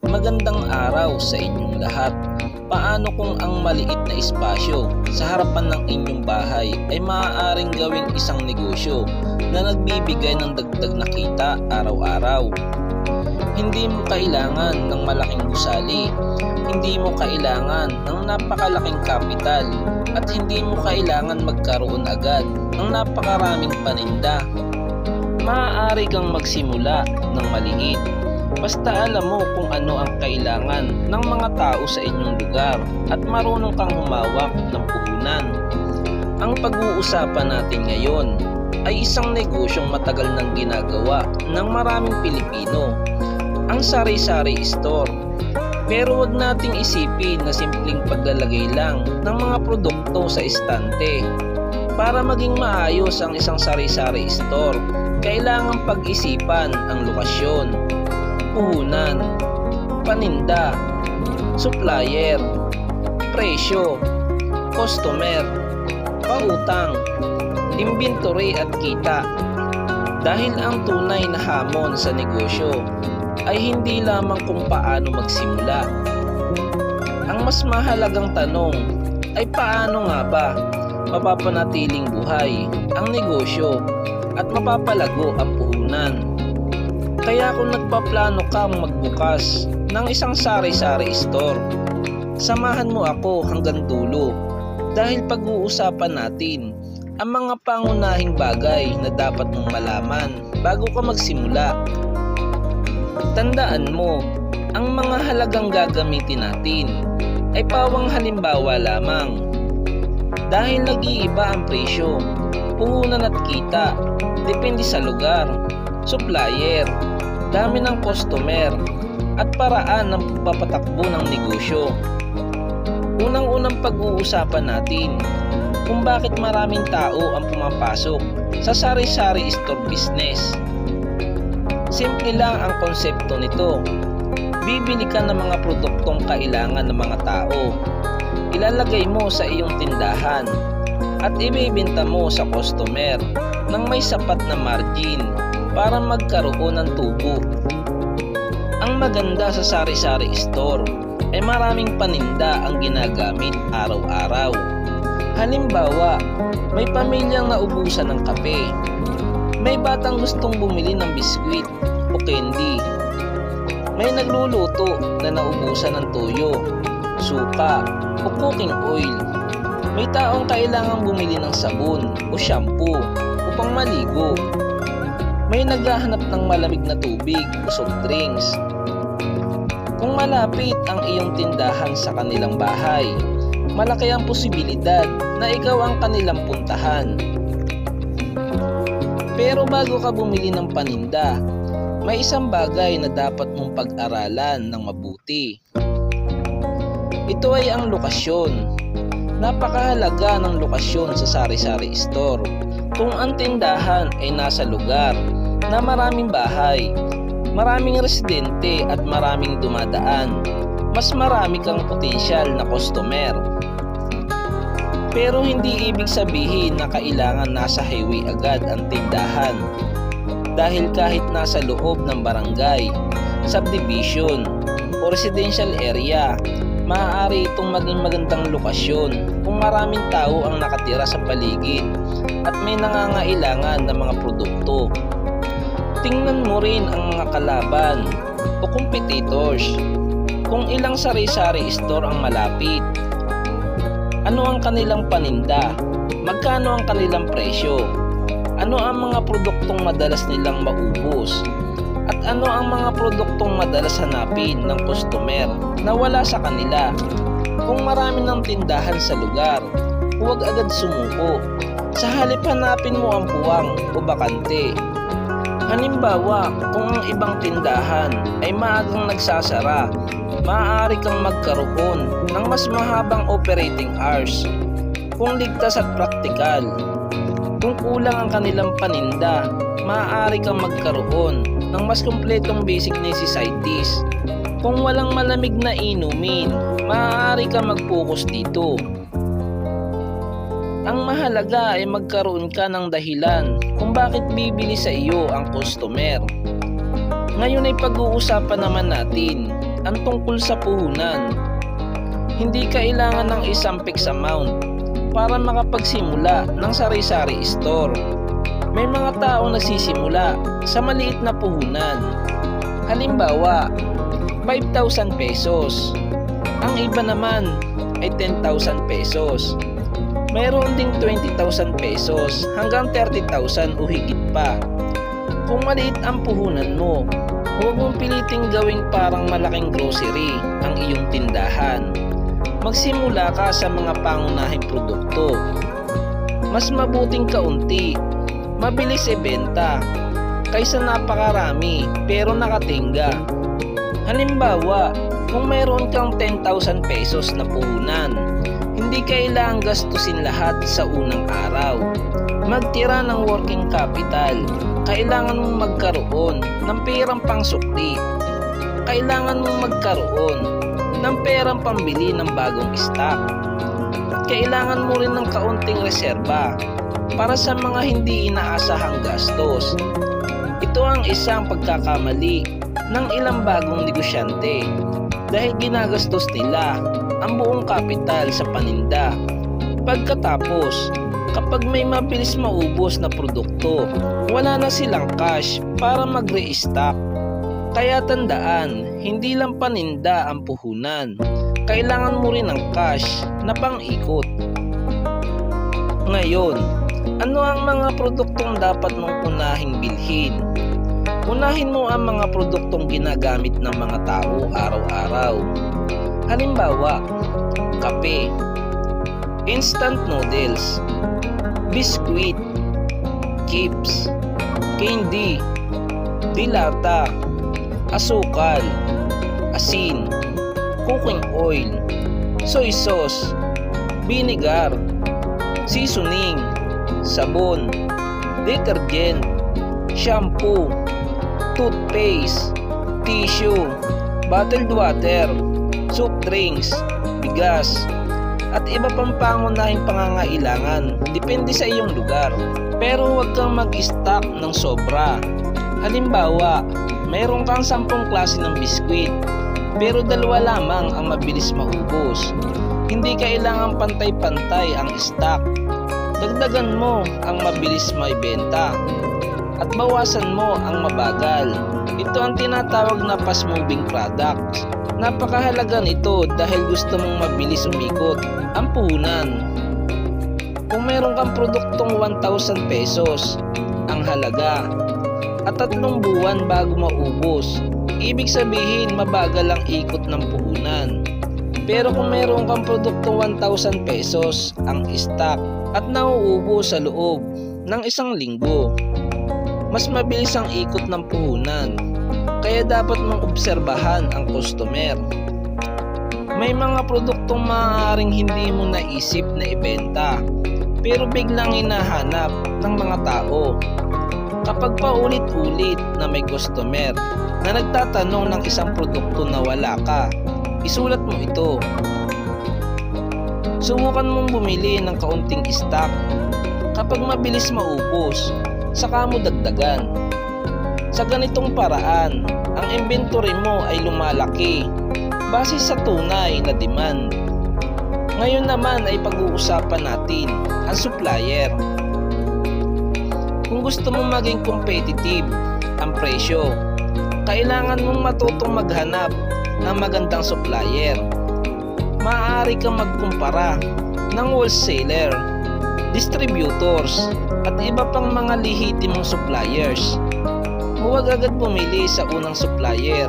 Magandang araw sa inyong lahat. Paano kung ang maliit na espasyo sa harapan ng inyong bahay ay maaaring gawing isang negosyo na nagbibigay ng dagdag na kita araw-araw? Hindi mo kailangan ng malaking gusali, hindi mo kailangan ng napakalaking kapital, at hindi mo kailangan magkaroon agad ng napakaraming paninda. Maaari kang magsimula ng maliit. Basta alam mo kung ano ang kailangan ng mga tao sa inyong lugar at marunong kang humawak ng puhunan. Ang pag-uusapan natin ngayon ay isang negosyong matagal nang ginagawa ng maraming Pilipino, ang sari-sari store. Pero wag nating isipin na simpleng paglalagay lang ng mga produkto sa estante. Para maging maayos ang isang sari-sari store, kailangang pag-isipan ang lokasyon, puhunan, paninda, supplier, presyo, customer, pautang, inventory at kita. Dahil ang tunay na hamon sa negosyo ay hindi lamang kung paano magsimula. Ang mas mahalagang tanong ay paano nga ba mapapanatiling buhay ang negosyo at mapapalago ang puhunan. Kaya kung nagpaplano kang magbukas ng isang sari-sari store, samahan mo ako hanggang dulo dahil pag-uusapan natin ang mga pangunahing bagay na dapat mong malaman bago ka magsimula. Tandaan mo, ang mga halagang gagamitin natin ay pawang halimbawa lamang. Dahil nag-iiba ang presyo, puhunan at kita, depende sa lugar, supplier, dami ng customer, at paraan ng pagpapatakbo ng negosyo. Unang-unang pag-uusapan natin kung bakit maraming tao ang pumapasok sa sari-sari store business. Simple lang ang konsepto nito. Bibili ka ng mga produktong kailangan ng mga tao, ilalagay mo sa iyong tindahan at ibibenta mo sa customer nang may sapat na margin para magkaroon ng tubo. Ang maganda sa sari-sari store ay maraming paninda ang ginagamit araw-araw. Halimbawa, may pamilyang naubusan ng kape, may batang gustong bumili ng biskwit o candy, may nagluluto na naubusan ng toyo, suka o cooking oil, may taong kailangang bumili ng sabon o shampoo upang maligo, may naghahanap ng malamig na tubig o soft drinks. Kung malapit ang iyong tindahan sa kanilang bahay, malaki ang posibilidad na ikaw ang kanilang puntahan. Pero bago ka bumili ng paninda, may isang bagay na dapat mong pag-aralan ng mabuti. Ito ay ang lokasyon. Napakahalaga ng lokasyon sa sari-sari store. Kung ang tindahan ay nasa lugar na maraming bahay, maraming residente at maraming dumadaan, mas marami kang potensyal na customer. Pero hindi ibig sabihin na kailangan nasa highway agad ang tindahan. Dahil kahit nasa loob ng barangay, subdivision o residential area, maaari itong maging magandang lokasyon kung maraming tao ang nakatira sa paligid at may nangangailangan ng mga produkto. Tingnan mo rin ang mga kalaban o competitors. Kung ilang sari-sari store ang malapit, ano ang kanilang paninda? Magkano ang kanilang presyo? Ano ang mga produktong madalas nilang maubos? At ano ang mga produktong madalas hanapin ng customer na wala sa kanila? Kung marami ng tindahan sa lugar, huwag agad sumuko. Sa halip hanapin mo ang puwang o bakante. Halimbawa, kung ang ibang tindahan ay maagang nagsasara, maaari kang magkaroon ng mas mahabang operating hours. Kung ligtas at praktikal, kung kulang ang kanilang paninda, maaari kang magkaroon ng mas kumpletong basic necessities. Kung walang malamig na inumin, maaari kang mag-focus dito. Ang mahalaga ay magkaroon ka ng dahilan kung bakit bibili sa iyo ang customer. Ngayon ay pag-uusapan naman natin ang tungkol sa puhunan. Hindi kailangan ng isang fixed amount para makapagsimula ng sari-sari store. May mga tao nagsisimula sa maliit na puhunan. Halimbawa, 5,000 pesos. Ang iba naman ay 10,000 pesos. Mayroon ding 20,000 pesos hanggang 30,000 o higit pa. Kung maliit ang puhunan mo, huwag mong piliting gawing parang malaking grocery ang iyong tindahan. Magsimula ka sa mga pangunahing produkto. Mas mabuting kaunti, mabilis ibenta, kaysa napakarami pero nakatingga. Halimbawa, kung mayroon kang 10,000 pesos na puhunan, hindi kailangang gastusin lahat sa unang araw. Magtira ng working capital. Kailangan mong magkaroon ng perang pangsukli. Kailangan mong magkaroon ng perang pambili ng bagong stock. At kailangan mo rin ng kaunting reserba para sa mga hindi inaasahang gastos. Ito ang isang pagkakamali ng ilang bagong negosyante dahil ginagastos nila ang buong kapital sa paninda. Pagkatapos, kapag may mabilis maubos na produkto, wala na silang cash para mag-restock. Kaya tandaan, hindi lang paninda ang puhunan. Kailangan mo rin ng cash na pang-ikot. Ngayon, ano ang mga produktong dapat mong unahing bilhin? Unahin mo ang mga produktong ginagamit ng mga tao araw-araw. Halimbawa, kape, instant noodles, biskuit, chips, candy, dilata, asukal, asin, cooking oil, soy sauce, vinegar, seasoning, sabon, detergent, shampoo, toothpaste, tissue, bottled water, soft drinks, bigas, at iba pang pangunahing pangangailangan depende sa iyong lugar. Pero huwag kang mag-stock ng sobra. Halimbawa, mayroon kang 10 klase ng biskwit, pero 2 lamang ang mabilis maubos. Hindi kailangang pantay-pantay ang stock. Dagdagan mo ang mabilis maibenta at bawasan mo ang mabagal. Ito ang tinatawag na fast-moving products. Napakahalaga nito dahil gusto mong mabilis umikot ang puhunan. Kung meron kang produktong 1,000 pesos ang halaga at 3 buwan bago maubos, ibig sabihin mabagal ang ikot ng puhunan. Pero kung meron kang produktong 1,000 pesos ang stock at nauubos sa loob ng 1 linggo, mas mabilis ang ikot ng puhunan. Kaya dapat mong obserbahan ang customer. May mga produktong maaaring hindi mo naisip na ibenta, pero biglang hinahanap ng mga tao. Kapag paulit-ulit na may customer na nagtatanong ng isang produkto na wala ka, isulat mo ito. Subukan mong bumili ng kaunting stock. Kapag mabilis maubos, saka mo dagdagan. Sa ganitong paraan, ang inventory mo ay lumalaki base sa tunay na demand. Ngayon naman ay pag-uusapan natin ang supplier. Kung gusto mong maging competitive ang presyo, kailangan mong matutong maghanap ng magandang supplier. Maaari kang magkumpara ng wholesaler, distributors, at iba pang mga lehitimong suppliers. Huwag agad bumili sa unang supplier.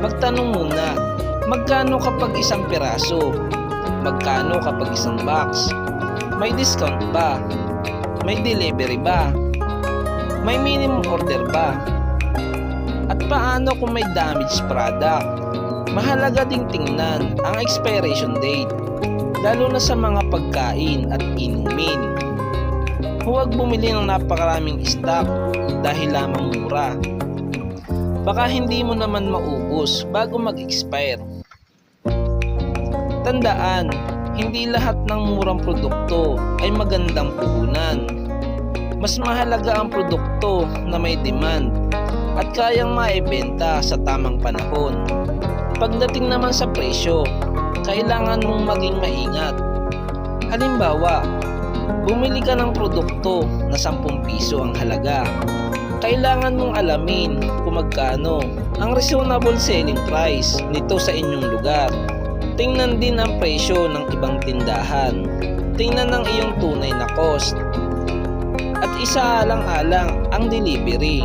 Magtanong muna, magkano kapag 1 piraso? Magkano kapag 1 box? May discount ba? May delivery ba? May minimum order ba? At paano kung may damaged product? Mahalaga ding tingnan ang expiration date, lalo na sa mga pagkain at inumin. Huwag bumili ng napakaraming stock dahil lamang mura. Baka hindi mo naman maubos bago mag-expire. Tandaan, hindi lahat ng murang produkto ay magandang puhunan. Mas mahalaga ang produkto na may demand at kayang maibenta sa tamang panahon. Pagdating naman sa presyo, kailangan mong maging maingat. Halimbawa, bumili ka ng produkto na 10 piso ang halaga. Kailangan mong alamin kung magkano ang reasonable selling price nito sa inyong lugar. Tingnan din ang presyo ng ibang tindahan. Tingnan ang iyong tunay na cost. At isaalang-alang ang delivery,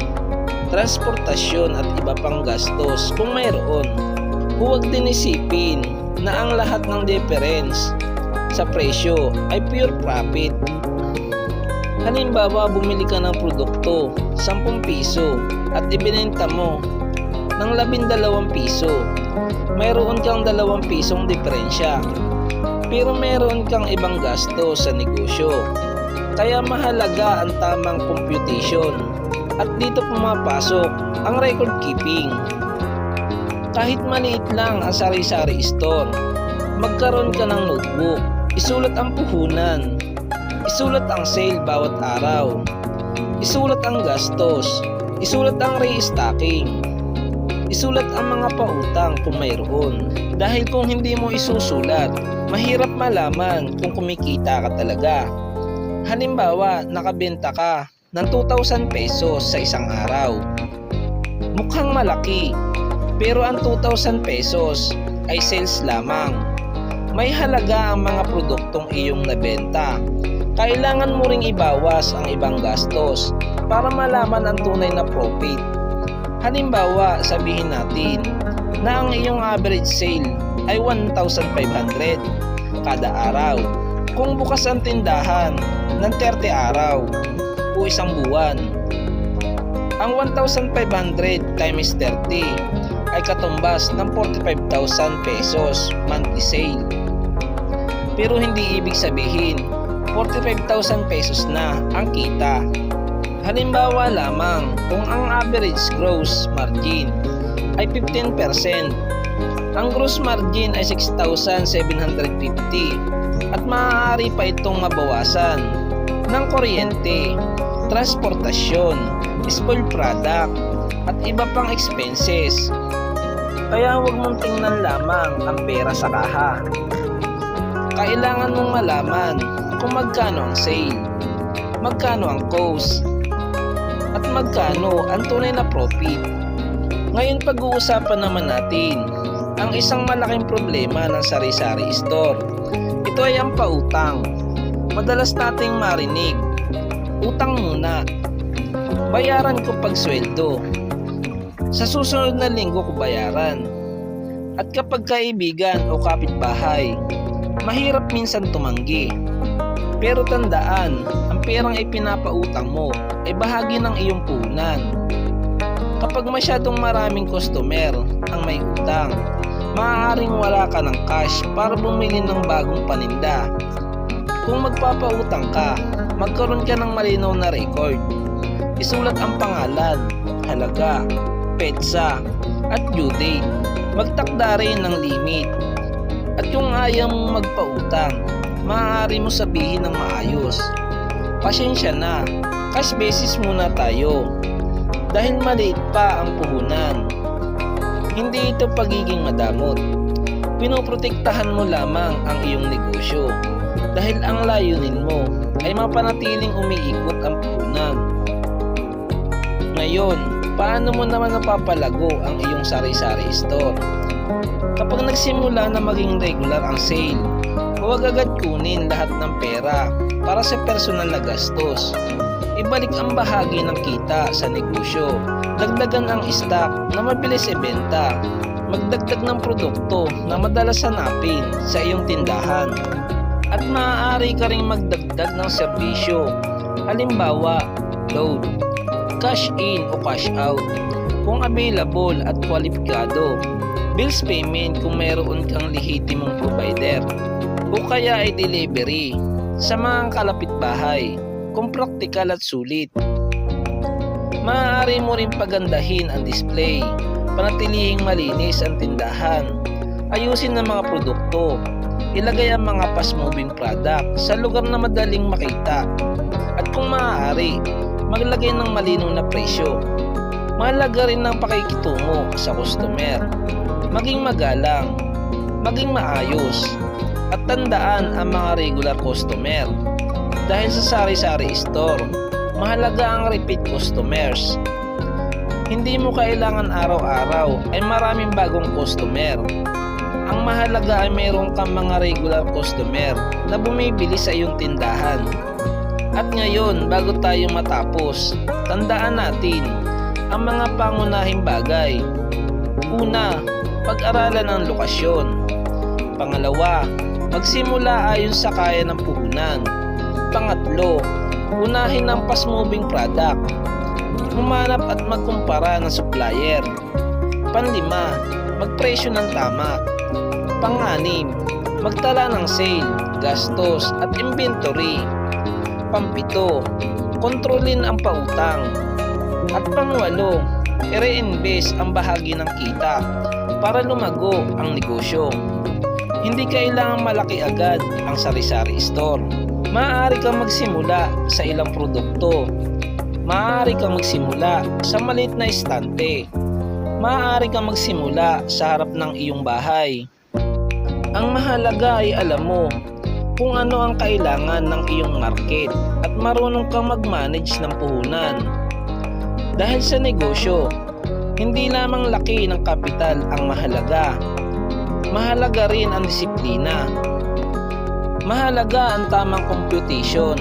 transportasyon at iba pang gastos kung mayroon. Huwag din isipin na ang lahat ng difference sa presyo ay pure profit. Halimbawa, bumili ka ng produkto 10 piso at ibinenta mo ng 12 piso. Mayroon kang 2 pisong diferensya. Pero mayroon kang ibang gasto sa negosyo. Kaya mahalaga ang tamang computation. At dito pumapasok ang record keeping. Kahit maliit lang ang sari-sari store, magkaroon ka ng notebook. Isulat ang puhunan. Isulat ang sale bawat araw. Isulat ang gastos. Isulat ang restocking. Isulat ang mga pautang kung mayroon. Dahil kung hindi mo isusulat, mahirap malaman kung kumikita ka talaga. Halimbawa, nakabenta ka ng 2,000 pesos sa isang araw. Mukhang malaki, pero ang 2,000 pesos ay sales lamang. May halaga ang mga produktong iyong nabenta. Kailangan mo ring ibawas ang ibang gastos para malaman ang tunay na profit. Halimbawa, sabihin natin na ang iyong average sale ay 1,500 kada araw. Kung bukas ang tindahan ng 30 araw o isang buwan, ang 1,500 times 30 ay katumbas ng 45,000 pesos monthly sale. Pero hindi ibig sabihin 45,000 pesos na ang kita. Halimbawa lamang kung ang average gross margin ay 15%, ang gross margin ay 6,750 at maaari pa itong mabawasan ng kuryente, transportasyon, spoiled product at iba pang expenses. Kaya huwag mong tingnan lamang ang pera sa kaha. Kailangan mong malaman kung magkano ang sale, magkano ang cost, at magkano ang tunay na profit. Ngayon pag-uusapan naman natin ang isang malaking problema ng sari-sari store. Ito ay ang pautang. Madalas nating marinig, utang muna, bayaran ko pag sweldo, sa susunod na linggo ko bayaran. At kapag kaibigan o kapitbahay, mahirap minsan tumanggi. Pero tandaan, ang perang ipinapautang mo ay bahagi ng iyong puhunan. Kapag masyadong maraming customer ang may utang, maaaring wala ka ng cash para bumili ng bagong paninda. Kung magpapautang ka, magkaroon ka ng malinaw na record. Isulat ang pangalan, halaga, petsa, at due date. Magtakda rin ng limit. At kung ayaw mong magpautang, maaari mo sabihin ng maayos, pasensya na, cash basis muna tayo. Dahil maliit pa ang puhunan. Hindi ito pagiging madamot. Pinoprotektahan mo lamang ang iyong negosyo. Dahil ang layunin mo ay mapanatiling umiikot ang puhunan. Ngayon, paano mo naman napapalago ang iyong sari-sari store? Kapag nagsimula na maging regular ang sale, huwag agad kunin lahat ng pera para sa personal na gastos. Ibalik ang bahagi ng kita sa negosyo. Dagdagan ang stock na mabilis ibenta. Magdagdag ng produkto na madalas hanapin sa iyong tindahan. At maaari ka ring magdagdag ng serbisyo. Halimbawa, load, cash in o cash out kung available at kwalipikado. Bills payment kung mayroon kang lehitimong provider, o kaya ay delivery sa mga kalapitbahay kung praktikal at sulit. Maaari mo rin pagandahin ang display, panatilihing malinis ang tindahan, ayusin ang mga produkto, ilagay ang mga fast-moving product sa lugar na madaling makita, at kung maaari, maglagay ng malinaw na presyo. Mahalaga rin ang pakikitungo sa customer. maging magalang, maging maayos, at tandaan ang mga regular customer. Dahil sa sari-sari store, mahalaga ang repeat customers. Hindi mo kailangan araw-araw ay maraming bagong customer. Ang mahalaga ay mayroon kang mga regular customer na bumibili sa iyong tindahan. At ngayon, bago tayo matapos, tandaan natin ang mga pangunahing bagay. Una, pag-aralan ang lokasyon. Pangalawa, magsimula ayon sa kaya ng puhunan. Pangatlo, unahin ang fast-moving product. Humanap at magkumpara ng supplier. Panlima, magpresyo ng tama. Panganim, magtala ng sale, gastos at inventory. Pampito, kontrolin ang pautang. At pangwalo, i-reinvest ang bahagi ng kita para lumago ang negosyo. Hindi kailangang malaki agad ang sari-sari store. Maaari kang magsimula sa ilang produkto. Maaari kang magsimula sa maliit na estante. Maaari kang magsimula sa harap ng iyong bahay. Ang mahalaga ay alam mo kung ano ang kailangan ng iyong market at marunong kang mag-manage ng puhunan. Dahil sa negosyo, hindi lamang laki ng kapital ang mahalaga. Mahalaga rin ang disiplina. Mahalaga ang tamang computation.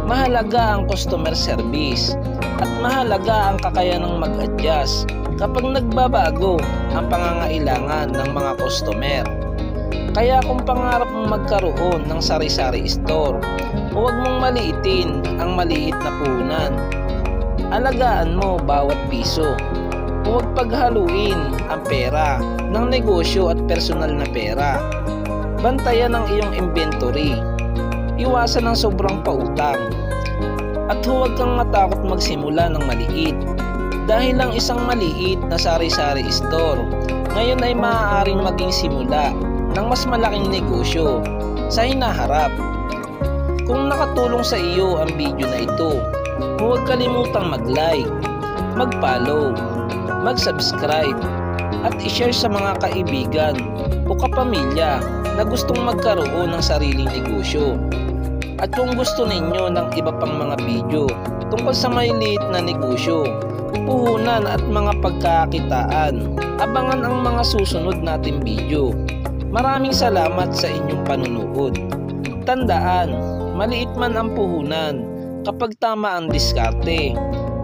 Mahalaga ang customer service. At mahalaga ang kakayanang mag-adjust kapag nagbabago ang pangangailangan ng mga customer. Kaya kung pangarap mong magkaroon ng sari-sari store, huwag mong maliitin ang maliit na puhunan. Alagaan mo bawat piso. Huwag paghaluin ang pera ng negosyo at personal na pera. Bantayan ang iyong inventory. Iwasan ang sobrang pautang. At huwag kang matakot magsimula ng maliit. Dahil ang isang maliit na sari-sari store, ngayon ay maaaring maging simula ng mas malaking negosyo sa hinaharap. Kung nakatulong sa iyo ang video na ito, huwag kalimutang mag-like, mag-follow, mag-subscribe at i-share sa mga kaibigan o kapamilya na gustong magkaroon ng sariling negosyo. At kung gusto ninyo ng iba pang mga video tungkol sa maliliit na negosyo, puhunan at mga pagkakakitaan, abangan ang mga susunod nating video. Maraming salamat sa inyong panunood. Tandaan, maliit man ang puhunan, kapag tama ang diskarte,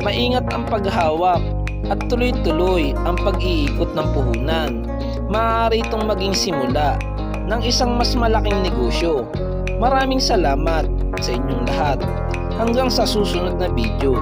maingat ang paghawak at tuloy-tuloy ang pag-iikot ng puhunan, maaari itong maging simula ng isang mas malaking negosyo. Maraming salamat sa inyong lahat. Hanggang sa susunod na video.